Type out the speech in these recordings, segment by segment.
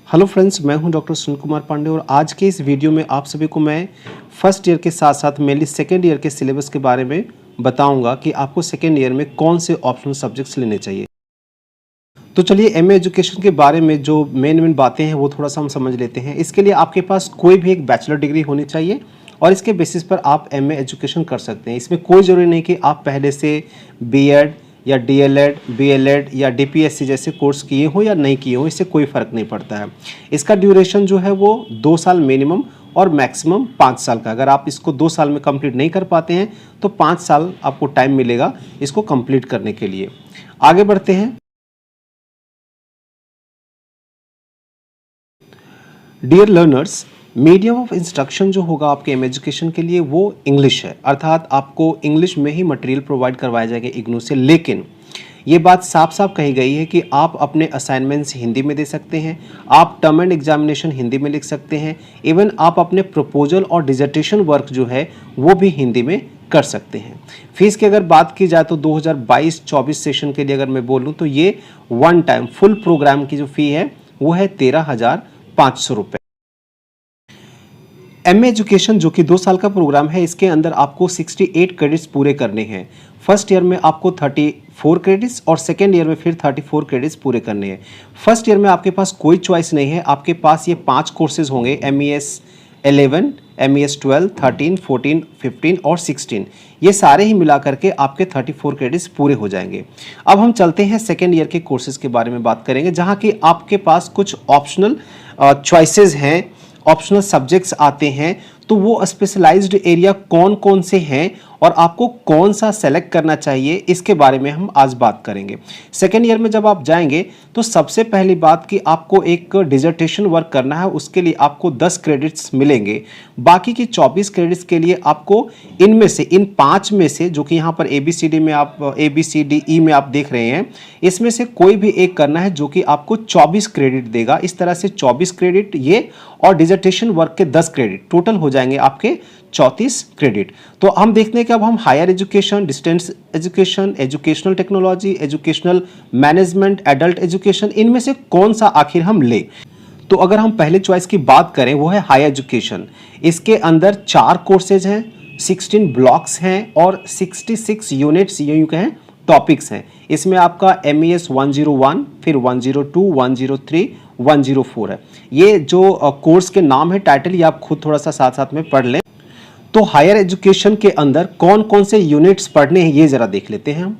Hello friends, मैं हूं doctor Sunil Kumar Pandey और आज के इस वीडियो में आप सभी को मैं फर्स्ट ईयर के साथ साथ मेनली सेकेंड ईयर के सिलेबस के बारे में बताऊंगा कि आपको सेकेंड ईयर में कौन से ऑप्शनल सब्जेक्ट्स लेने चाहिए। तो चलिए एमए एजुकेशन के बारे में जो मेन बातें हैं वो थोड़ा सा हम समझ लेते हैं। इसके लिए आपके पास कोई भी एक बैचलर डिग्री होनी चाहिए और इसके बेसिस पर आप एमए एजुकेशन कर सकते हैं। इसमें कोई ज़रूरी नहीं कि आप पहले से बीएड या डीएलएड, बीएलएड या डीपीएससी जैसे कोर्स किए हो या नहीं किए हो, इससे कोई फ़र्क नहीं पड़ता है। इसका ड्यूरेशन जो है वो 2 साल मिनिमम और मैक्सिमम 5 साल का। अगर आप इसको 2 साल में कंप्लीट नहीं कर पाते हैं तो 5 साल आपको टाइम मिलेगा इसको कंप्लीट करने के लिए। आगे बढ़ते हैं। Dear learners, medium of instruction जो होगा आपके एम एजुकेशन के लिए वो इंग्लिश है, अर्थात आपको इंग्लिश में ही मटेरियल प्रोवाइड करवाया जाएगा इग्नू से। लेकिन ये बात साफ साफ कही गई है कि आप अपने असाइनमेंट्स हिंदी में दे सकते हैं, आप टर्म एंड एग्जामिनेशन हिंदी में लिख सकते हैं, इवन आप अपने प्रपोजल और डिजर्टेशन वर्क जो है वो भी हिंदी में कर सकते हैं। फीस की अगर बात की जाए तो 2022-24 सेशन के लिए अगर मैं बोलूँ तो ये वन टाइम फुल प्रोग्राम की जो फ़ी है वो है 13,500 रुपये। एमए एजुकेशन जो कि 2 साल का प्रोग्राम है, इसके अंदर आपको 68 क्रेडिट्स पूरे करने हैं। फर्स्ट ईयर में आपको 34 क्रेडिट्स और सेकेंड ईयर में फिर 34 क्रेडिट्स पूरे करने हैं। फर्स्ट ईयर में आपके पास कोई चॉइस नहीं है, आपके पास ये 5 कोर्सेज होंगे, MES 11, MES 12, 13, 14, 15 और 16। ये सारे ही मिला करके आपके 34 क्रेडिट्स पूरे हो जाएंगे। अब हम चलते हैं सेकेंड ईयर के कोर्सेज के बारे में बात करेंगे, जहाँ की आपके पास कुछ ऑप्शनल चॉइसेस हैं, ऑप्शनल सब्जेक्ट्स आते हैं। तो वो स्पेशलाइज्ड एरिया कौन कौन से हैं और आपको कौन सा सेलेक्ट करना चाहिए, इसके बारे में हम आज बात करेंगे। सेकेंड ईयर में जब आप जाएंगे तो सबसे पहली बात कि आपको एक डिजर्टेशन वर्क करना है, उसके लिए आपको 10 क्रेडिट्स मिलेंगे। बाकी की 24 क्रेडिट्स के लिए आपको इनमें से, इन 5 में से, जो कि यहाँ पर ABCD में आप ABCDE में आप देख रहे हैं, इसमें से कोई भी एक करना है जो कि आपको 24 क्रेडिट देगा। इस तरह से 24 क्रेडिट ये और डिजर्टेशन वर्क के 10 क्रेडिट टोटल हो जाएंगे आपके 34 क्रेडिट। तो हम देखते हैं कि अब हम higher education, distance education, educational technology, educational management, adult education, इनमें से कौन सा आखिर हम ले। तो अगर हम पहले चॉइस की बात करें वो है हायर एजुकेशन। इसके अंदर 4 कोर्सेज हैं, 16 ब्लॉक्स हैं और 66 यूनिट्स यूं कहें टॉपिक्स हैं। इसमें आपका MES 101, फिर 102, 103, 104 है। ये जो कोर्स के नाम है, टाइटल, ये आप खुद थोड़ा सा साथ साथ में पढ़ लें। तो हायर एजुकेशन के अंदर कौन कौन से यूनिट्स पढ़ने हैं ये जरा देख लेते हैं हम।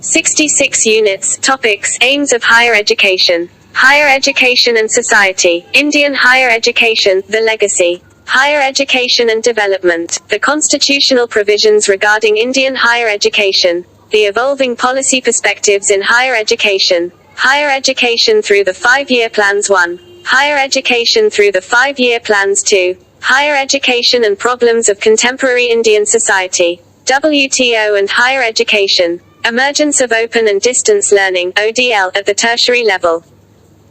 66 units, topics, aims of higher education, higher education and society, Indian higher education, the legacy, higher education and development, the constitutional provisions regarding Indian higher education, the evolving policy perspectives in higher education, higher education through the 5-year plans 1, higher education through the 5-year plans 2, higher education and problems of contemporary Indian society, WTO and higher education, emergence of open and distance learning, ODL, at the tertiary level,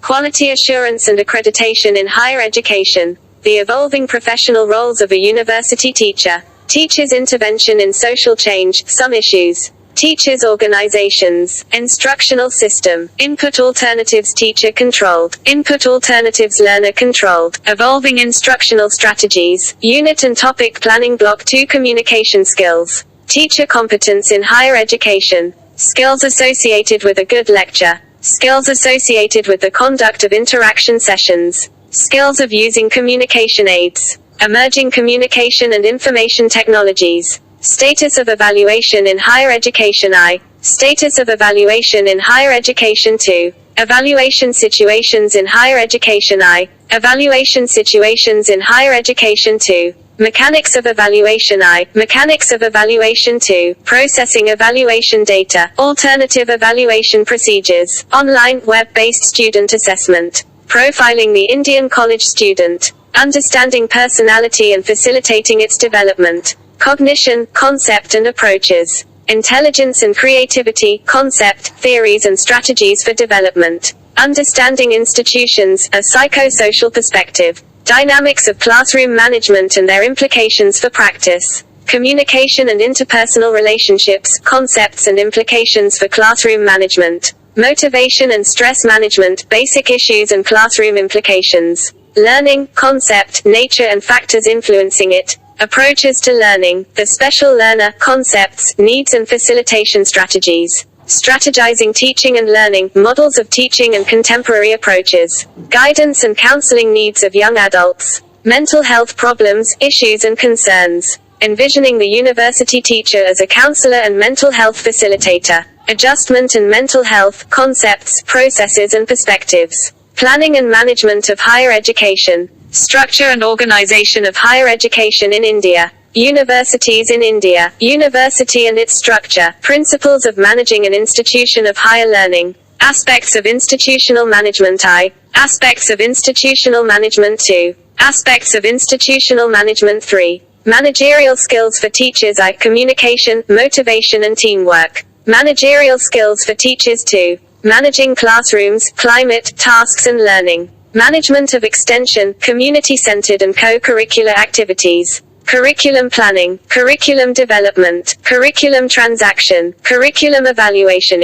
quality assurance and accreditation in higher education, the evolving professional roles of a university teacher, teachers' intervention in social change, some issues, teachers' organizations, instructional system, input alternatives teacher controlled, input alternatives learner controlled, evolving instructional strategies, unit and topic planning block 2 communication skills, teacher competence in higher education, skills associated with a good lecture, skills associated with the conduct of interaction sessions, skills of using communication aids, emerging communication and information technologies, status of evaluation in higher education I, status of evaluation in higher education 2, evaluation situations in higher education I, evaluation situations in higher education 2, mechanics of evaluation I, mechanics of evaluation 2, processing evaluation data, alternative evaluation procedures, online, web-based student assessment, profiling the Indian college student, understanding personality and facilitating its development, cognition, concept and approaches, intelligence and creativity, concept, theories and strategies for development, understanding institutions, a psychosocial perspective, dynamics of classroom management and their implications for practice, communication and interpersonal relationships, concepts and implications for classroom management, motivation and stress management, basic issues and classroom implications, learning, concept, nature and factors influencing it, approaches to learning, the special learner, concepts, needs and facilitation strategies, strategizing teaching and learning, models of teaching and contemporary approaches, guidance and counseling needs of young adults, mental health problems, issues and concerns, envisioning the university teacher as a counselor and mental health facilitator, adjustment and mental health, concepts, processes and perspectives, planning and management of higher education, structure and organization of higher education in India, universities in India, university and its structure, principles of managing an institution of higher learning, aspects of institutional management I, aspects of institutional management 2, aspects of institutional management 3, managerial skills for teachers I, communication, motivation and teamwork, managerial skills for teachers 2, managing classrooms, climate, tasks and learning, management of extension, community-centered and co-curricular activities, curriculum planning, curriculum development, curriculum transaction, curriculum evaluation.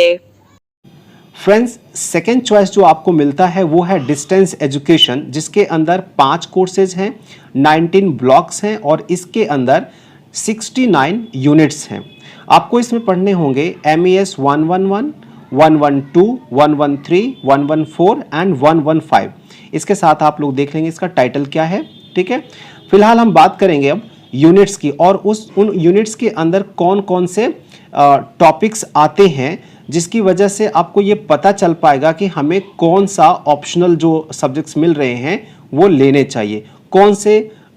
Friends, second choice जो आपको मिलता है वो है distance education, जिसके अंदर 5 courses हैं, 19 blocks हैं और इसके अंदर 69 यूनिट्स हैं। आपको इसमें पढ़ने होंगे MES 111, 112, 113, 114 एंड 115। इसके साथ आप लोग देख लेंगे इसका टाइटल क्या है। ठीक है, फिलहाल हम बात करेंगे अब यूनिट्स की और उन यूनिट्स के अंदर कौन कौन से टॉपिक्स आते हैं, जिसकी वजह से आपको ये पता चल पाएगा कि हमें कौन सा ऑप्शनल जो सब्जेक्ट्स मिल रहे हैं वो लेने चाहिए, कौन से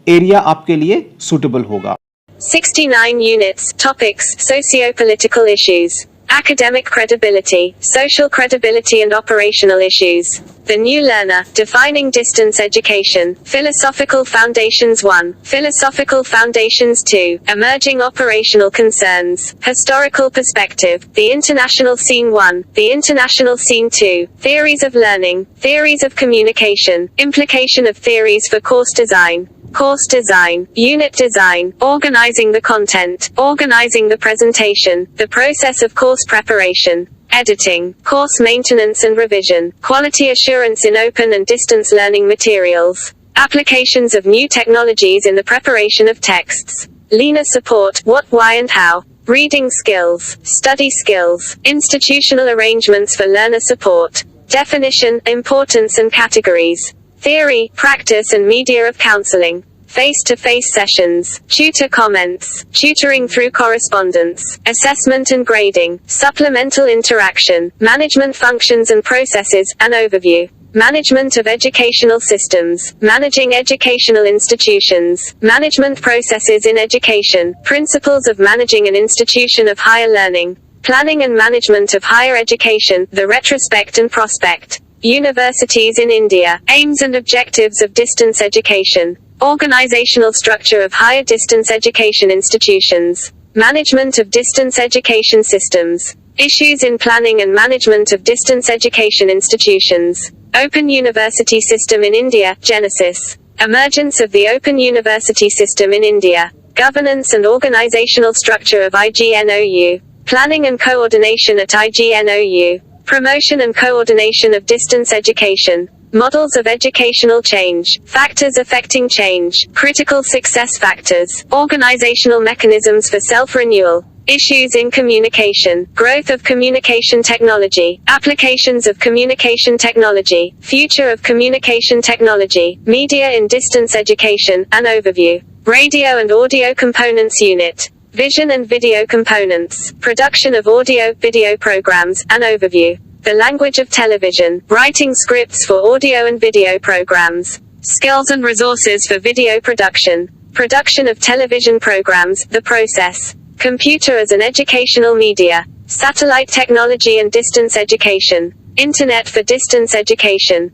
एरिया आपके लिए सूटेबल होगा। 69 units, topics, socio-political issues, academic credibility, social credibility and operational issues. The New Learner, Defining Distance Education, Philosophical Foundations 1, Philosophical Foundations 2, Emerging Operational Concerns, Historical Perspective, The International Scene 1, The International Scene 2, Theories of Learning, Theories of Communication, Implication of Theories for Course Design, Course Design, Unit Design, Organizing the Content, Organizing the Presentation, The Process of Course Preparation, Editing, Course Maintenance and Revision, Quality Assurance in Open and Distance Learning Materials, Applications of New Technologies in the Preparation of Texts, Learner Support, What, Why and How, Reading Skills, Study Skills, Institutional Arrangements for Learner Support, Definition, Importance and Categories, Theory, Practice and Media of Counseling, Face-to-face sessions, tutor comments, tutoring through correspondence, assessment and grading, supplemental interaction, management functions and processes, an overview, management of educational systems, managing educational institutions, management processes in education, principles of managing an institution of higher learning, planning and management of higher education, the retrospect and prospect, universities in India, aims and objectives of distance education, organizational structure of higher distance education institutions, management of distance education systems, issues in planning and management of distance education institutions, Open University System in India, Genesis, emergence of the Open University System in India, governance and organizational structure of IGNOU, planning and coordination at IGNOU, promotion and coordination of distance education, models of educational change, factors affecting change, critical success factors, organizational mechanisms for self-renewal, issues in communication, growth of communication technology, applications of communication technology, future of communication technology, media in distance education, an overview, radio and audio components unit, vision and video components, production of audio-video programs, an overview, the language of television, writing scripts for audio and video programs, skills and resources for video production, production of television programs, the process, computer as an educational media, satellite technology and distance education, internet for distance education.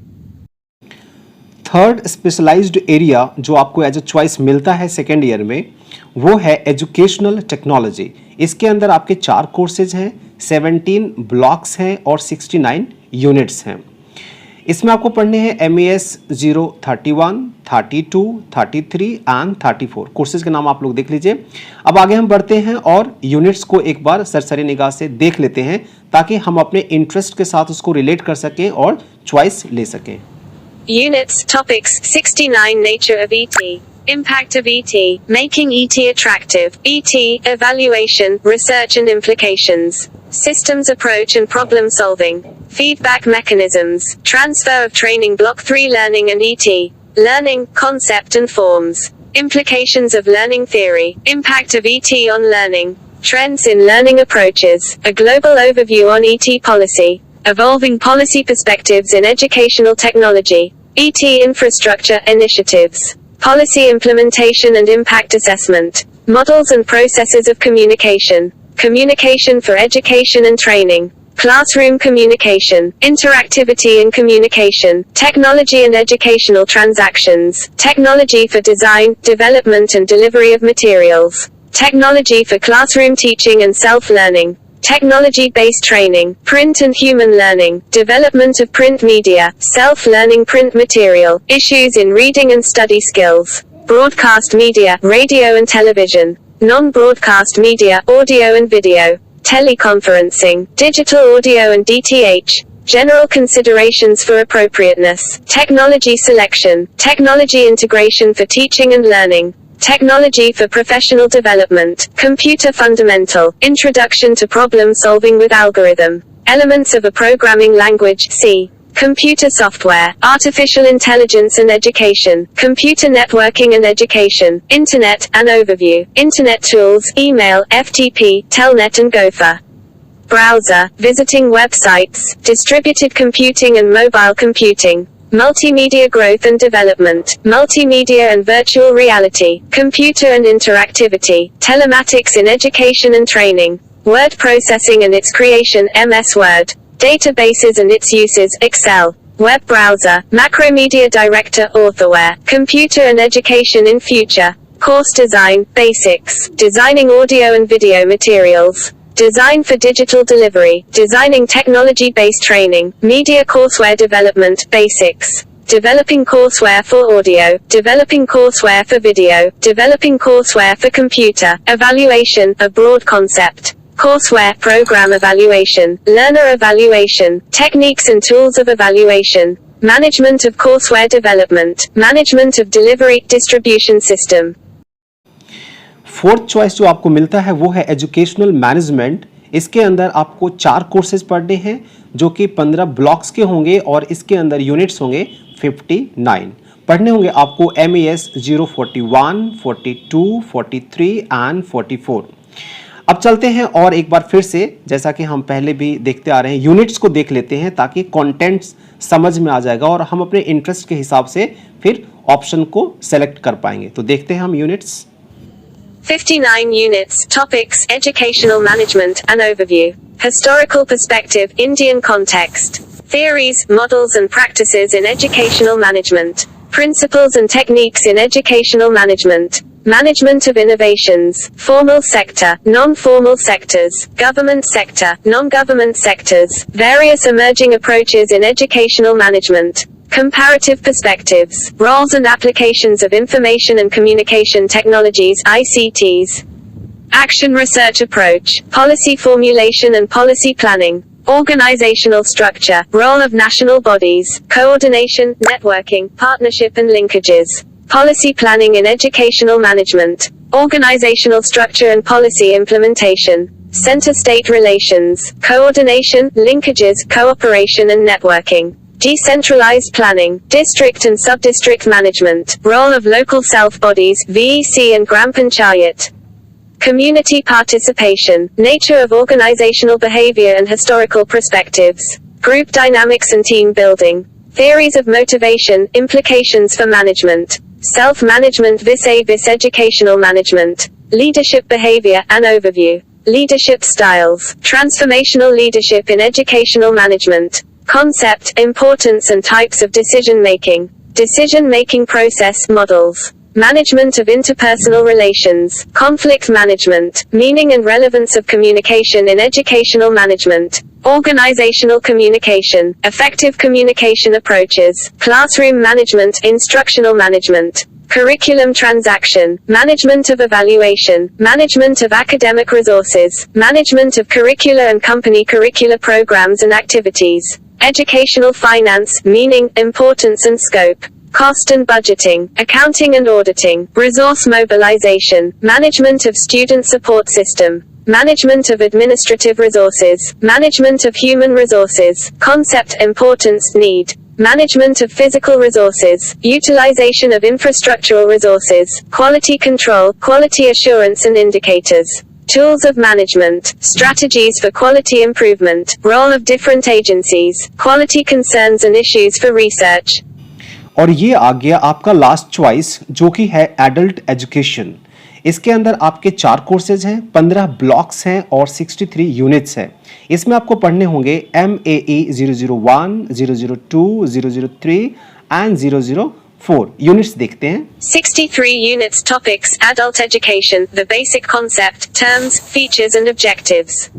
Third specialized area जो आपको as a choice मिलता है second year में वो है educational technology. इसके अंदर आपके 4 कोर्सेज हैं, 17 ब्लॉक्स हैं और 69 यूनिट्स हैं। इसमें आपको पढ़ने हैं MES 031, 32, 33 एंड 34 कोर्सेज के नाम आप लोग देख लीजिए। अब आगे हम बढ़ते हैं और यूनिट्स को एक बार सरसरी निगाह से देख लेते हैं ताकि हम अपने इंटरेस्ट के साथ उसको रिलेट कर सकें और चॉइस ले सकें। Units, topics, 69 Nature of ET. Impact of ET, making ET attractive, ET, evaluation, research and implications, systems approach and problem solving, feedback mechanisms, transfer of training block 3 learning and ET, learning, concept and forms, implications of learning theory, impact of ET on learning, trends in learning approaches, a global overview on ET policy, evolving policy perspectives in educational technology, ET infrastructure initiatives, policy implementation and impact assessment, models and processes of communication, communication for education and training, classroom communication, interactivity in communication, technology and educational transactions, technology for design, development and delivery of materials, technology for classroom teaching and self-learning, technology-based training, print and human learning, development of print media, self-learning print material, issues in reading and study skills, broadcast media, radio and television, non-broadcast media, audio and video, teleconferencing, digital audio and DTH, general considerations for appropriateness, technology selection, technology integration for teaching and learning, technology for professional development, computer fundamental, introduction to problem solving with algorithm, elements of a programming language, C, computer software, artificial intelligence and education, computer networking and education, internet, an overview, internet tools, email, FTP, Telnet and Gopher. Browser, visiting websites, distributed computing and mobile computing, multimedia growth and development, multimedia and virtual reality, computer and interactivity, telematics in education and training, word processing and its creation, MS Word, databases and its uses, Excel, web browser, macromedia director, authorware, computer and education in future, course design, basics, designing audio and video materials, design for digital delivery, designing technology-based training, media courseware development, basics, developing courseware for audio, developing courseware for video, developing courseware for computer, evaluation, a broad concept, courseware, program evaluation, learner evaluation, techniques and tools of evaluation, management of courseware development, management of delivery, distribution system. Fourth choice जो आपको मिलता है वो है educational management. इसके अंदर आपको 4 courses पढ़ने हैं जो कि 15 ब्लॉक्स के होंगे और इसके अंदर यूनिट्स होंगे 59 पढ़ने होंगे आपको MES 041, 42, 43 एंड 44। अब चलते हैं और एक बार फिर से जैसा कि हम पहले भी देखते आ रहे हैं यूनिट्स को देख लेते हैं ताकि कंटेंट्स समझ में आ जाएगा और हम अपने इंटरेस्ट के हिसाब से फिर ऑप्शन को सेलेक्ट कर पाएंगे। तो देखते हैं हम units. 59 units, topics, educational management, an overview, historical perspective, Indian context, theories, models and practices in educational management, principles and techniques in educational management, management of innovations, formal sector, non-formal sectors, government sector, non-government sectors, various emerging approaches in educational management, comparative perspectives, roles and applications of information and communication technologies, ICTs, action research approach, policy formulation and policy planning, organizational structure, role of national bodies, coordination, networking, partnership and linkages, policy planning in educational management, organizational structure and policy implementation, center-state relations, coordination, linkages, cooperation and networking, decentralized planning, district and sub-district management, role of local self-bodies, VEC and Gram Panchayat, community participation, nature of organizational behavior and historical perspectives, group dynamics and team building, theories of motivation, implications for management, self-management vis-a-vis educational management, leadership behavior, an overview, leadership styles, transformational leadership in educational management, concept, importance and types of decision-making process, models, management of interpersonal relations, conflict management, meaning and relevance of communication in educational management, organizational communication, effective communication approaches, classroom management, instructional management, curriculum transaction, management of evaluation, management of academic resources, management of curricula and company curricular programs and activities, educational finance, meaning, importance and scope, cost and budgeting, accounting and auditing, resource mobilization, management of student support system, management of administrative resources, management of human resources, concept, importance, need, management of physical resources, utilization of infrastructural resources, quality control, quality assurance and indicators, tools of management, strategies for quality improvement, role of different agencies, quality concerns and issues for research. और ये आ गया आपका last choice जो कि है adult education. इसके अंदर आपके 4 कोर्सेज हैं, 15 ब्लॉक्स हैं और 63 यूनिट्स हैं। इसमें आपको पढ़ने होंगे MAE 001, 002, 003 एंड 004। यूनिट्स देखते हैं। 63 units. Topics: Adult education, the basic concept, terms, features and objectives.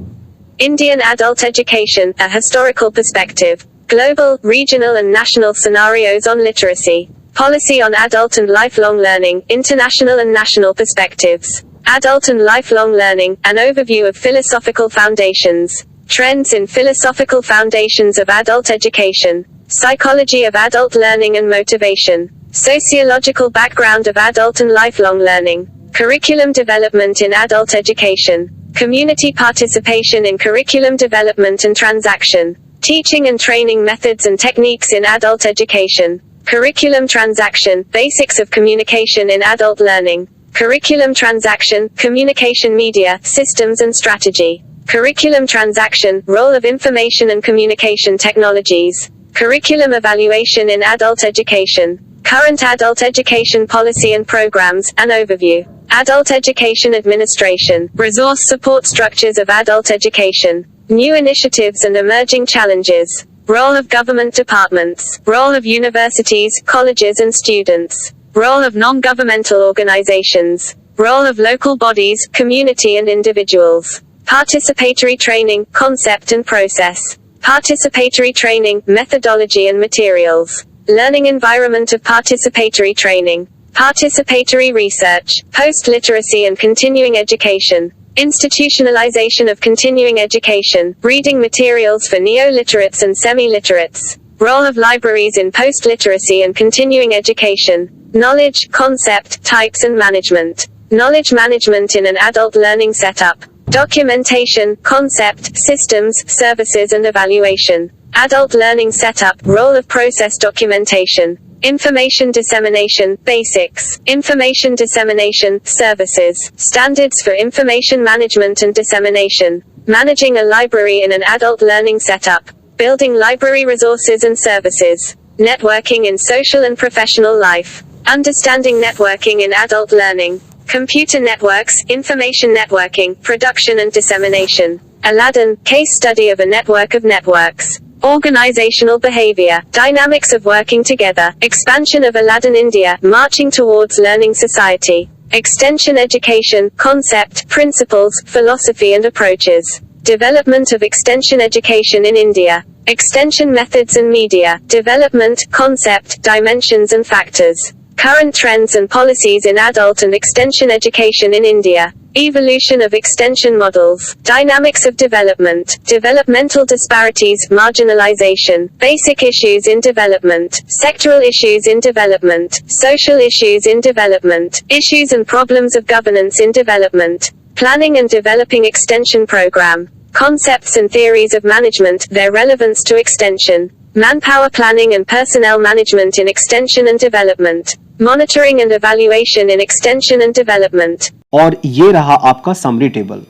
Indian adult education, a historical perspective. Global, regional and national scenarios on literacy. Policy on adult and lifelong learning, international and national perspectives. Adult and lifelong learning, an overview of philosophical foundations. Trends in philosophical foundations of adult education. Psychology of adult learning and motivation. Sociological background of adult and lifelong learning. Curriculum development in adult education. Community participation in curriculum development and transaction. Teaching and training methods and techniques in adult education. Curriculum transaction, basics of communication in adult learning. Curriculum transaction, communication media, systems and strategy. Curriculum transaction, role of information and communication technologies. Curriculum evaluation in adult education. Current adult education policy and programs, an overview. Adult education administration, resource support structures of adult education. New initiatives and emerging challenges. Role of government departments. Role of universities, colleges and students. Role of non-governmental organizations. Role of local bodies, community and individuals. Participatory training, concept and process. Participatory training, methodology and materials. Learning environment of participatory training. Participatory research. Post-literacy and continuing education. Institutionalization of continuing education, reading materials for neo-literates and semi-literates. Role of libraries in post-literacy and continuing education. Knowledge, concept, types and management. Knowledge management in an adult learning setup. Documentation, concept, systems, services and evaluation. Adult learning setup, role of process documentation. Information dissemination, basics. Information dissemination, services. Standards for information management and dissemination. Managing a library in an adult learning setup. Building library resources and services. Networking in social and professional life. Understanding networking in adult learning. Computer networks, information networking, production and dissemination. Aladdin, case study of a network of networks. Organizational behavior, dynamics of working together, expansion of Aladdin India, marching towards learning society. Extension education, concept, principles, philosophy and approaches. Development of extension education in India. Extension methods and media, development, concept, dimensions and factors. Current trends and policies in adult and extension education in India. Evolution of extension models, dynamics of development, developmental disparities, marginalization, basic issues in development, sectoral issues in development, social issues in development, issues and problems of governance in development, planning and developing extension program, concepts and theories of management, their relevance to extension, manpower planning and personnel management in extension and development, monitoring and evaluation in extension and development. और ये रहा आपका summary table.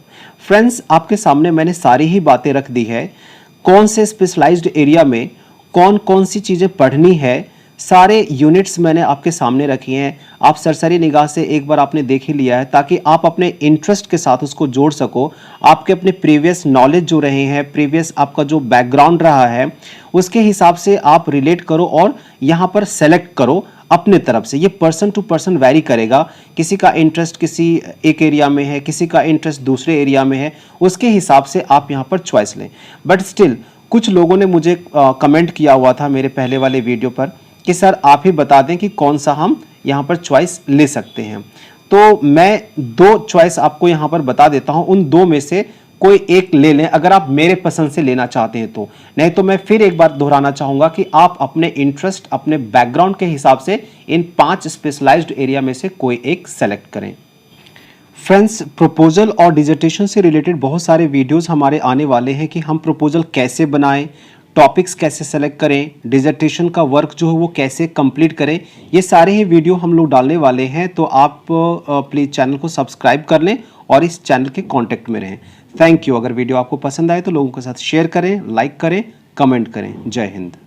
Friends, आपके सामने मैंने सारी ही बातें रख दी है, कौन से स्पेशलाइज्ड एरिया में कौन कौन सी चीज़ें पढ़नी है, सारे यूनिट्स मैंने आपके सामने रखी हैं। आप सरसरी निगाह से एक बार आपने देख ही लिया है ताकि आप अपने इंटरेस्ट के साथ उसको जोड़ सको। आपके अपने प्रीवियस नॉलेज जो रहे हैं, प्रीवियस आपका जो बैकग्राउंड रहा है, उसके हिसाब से आप रिलेट करो और यहाँ पर सेलेक्ट करो अपने तरफ से। ये पर्सन टू पर्सन वैरी करेगा, किसी का इंटरेस्ट किसी एक एरिया में है, किसी का इंटरेस्ट दूसरे एरिया में है, उसके हिसाब से आप यहाँ पर चॉइस लें। बट स्टिल कुछ लोगों ने मुझे कमेंट किया हुआ था मेरे पहले वाले वीडियो पर कि सर आप ही बता दें कि कौन सा हम यहाँ पर चॉइस ले सकते हैं। तो मैं 2 चॉइस आपको यहाँ पर बता देता हूँ, उन 2 में से कोई एक ले लें अगर आप मेरे पसंद से लेना चाहते हैं तो। नहीं तो मैं फिर एक बार दोहराना चाहूँगा कि आप अपने इंटरेस्ट, अपने बैकग्राउंड के हिसाब से इन 5 स्पेशलाइज्ड एरिया में से कोई एक सेलेक्ट करें। फ्रेंड्स, प्रपोजल और डिजर्टेशन से रिलेटेड बहुत सारे वीडियोस हमारे आने वाले हैं कि हम प्रपोजल कैसे बनाएं, टॉपिक्स कैसे सेलेक्ट करें, डिजर्टेशन का वर्क जो है वो कैसे कंप्लीट करें। ये सारे ही वीडियो हम लोग डालने वाले हैं, तो आप प्लीज़ चैनल को सब्सक्राइब कर लें और इस चैनल के कांटेक्ट में रहें। Thank you. अगर वीडियो आपको पसंद आए तो लोगों के साथ शेयर करें, लाइक करें, कमेंट करें। जय हिंद।